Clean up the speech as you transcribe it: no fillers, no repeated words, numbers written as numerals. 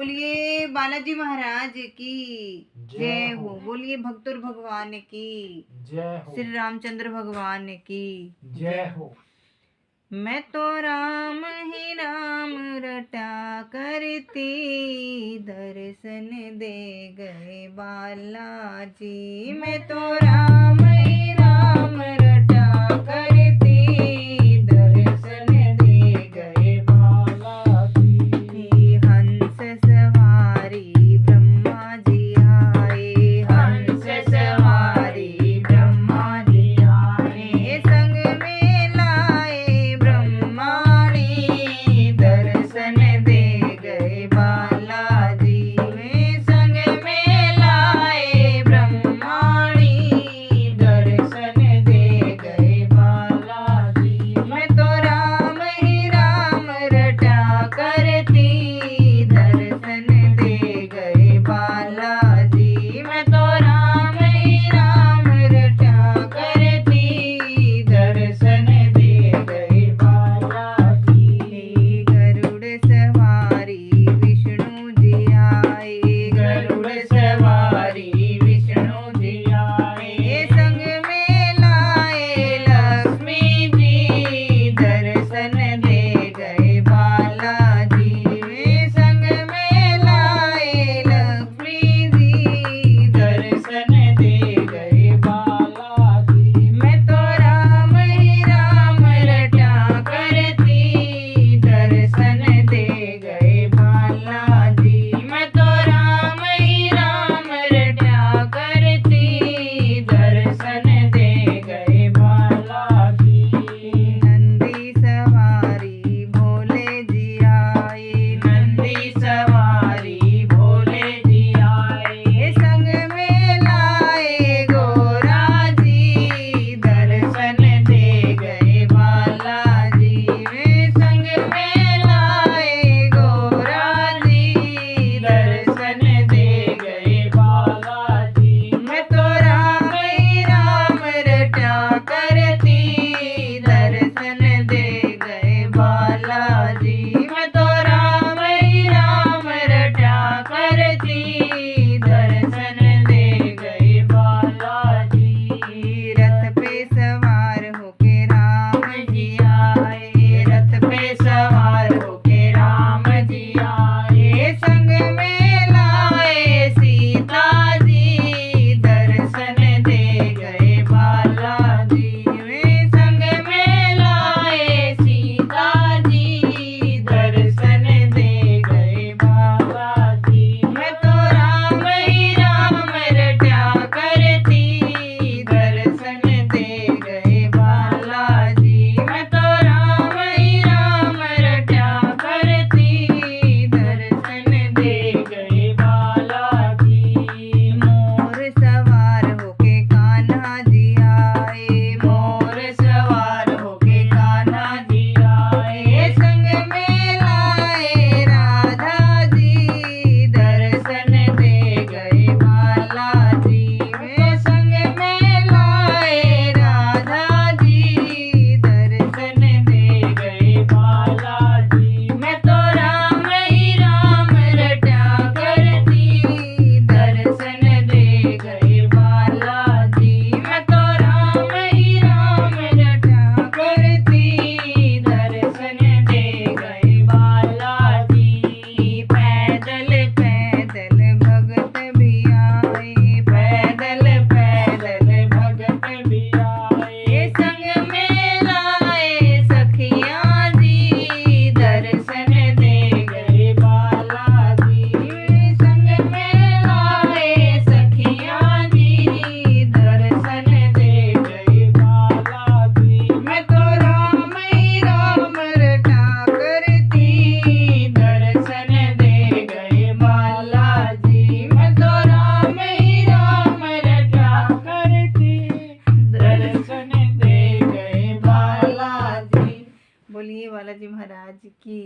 बोलिए बालाजी महाराज की जय हो। हो। बोलिए भक्तुर भगवान की जय हो। श्री रामचंद्र भगवान की जय हो। मैं तो राम ही राम रटा करती, दर्शन दे गए बालाजी। मैं तो राम ही राम रटा करती, दर्शन दे गए बालाजी। हंस सवारी ब्रह्मा जी आए, हंस सवारी ब्रह्मा जी आए, संग में लाए ब्रह्माणी, दर्शन दे गए बालाजी। में संग में लाए ब्रह्माणी, दर्शन दे गए बालाजी। मैं तो राम ही राम रटा करती, दर्शन दे गए बालाजी। मैं तो राम ही राम रटा करती, दर्शन दे गए बालाजी। गरुड़ सवारी विष्णु जी आए, गरुड़ सवारी विष्णु जी आए, संग में लाए लक्ष्मी जी, दर्शन दे गए बालाजी। वे संग में लाए लक्ष्मी जी, दर्शन दे गए बालाजी। मैं तो राम ही राम रटा करती, दर्शन दे गए बालाजी। मैं तो राम ही राम रटा करती, दर्शन दे गए बालाजी। नंदी सवारी भोले जी आए, नंदी सवारी भोले जी आए, संग में लाए गोरा जी, दर्शन दे गए बालाजी। वे संग में लाए गोरा जी, दर्शन दे गए बालाजी। मैं तो राम ही राम रटा करती, दर्शन दे गए बालाजी। मैं तो राम ही राम रटा करती, दर्शन दे गए बालाजी। रथ पे सवार होके राम जी आए, रथ पे सवार होके राम जी आए, संग में लाए सीता जी, दर्शन दे गए बालाजी। वे संग में लाए सीता जी, दर्शन दे गए बालाजी। मैं तो राम ही राम रटा करती, दर्शन दे गए बालाजी। मैं तो राम ही राम रटा करती, दर्शन दे गए बालाजी। मोर सवार होके कान्हा जी आए, मोर सवार होके कान्हा जी आए, संग में लाए राधा जी, दर्शन दे गए बालाजी। वे संग में लाए राधा जी, दर्शन दे गए बालाजी। मैं तो राम ही राम रटा करती, दर्शन दे गए बालाजी। मैं तो राम ही राम रटा करती, दर्शन दे गए बालाजी। पैदल पैदल भगत भी आए, पैदल पैदल भगत भी आए, संग में लाए सखियाँ जी, दर्शन दे गए बालाजी। संग में लाए सखियाँ जी, दर्शन दे गए बालाजी। मैं तो राम ही राम रटा करती, दर्शन दे गए बालाजी। मैं तो राम ही राम रटा करती, दर्शन दे गए बालाजी। बोलिए बालाजी महाराज की।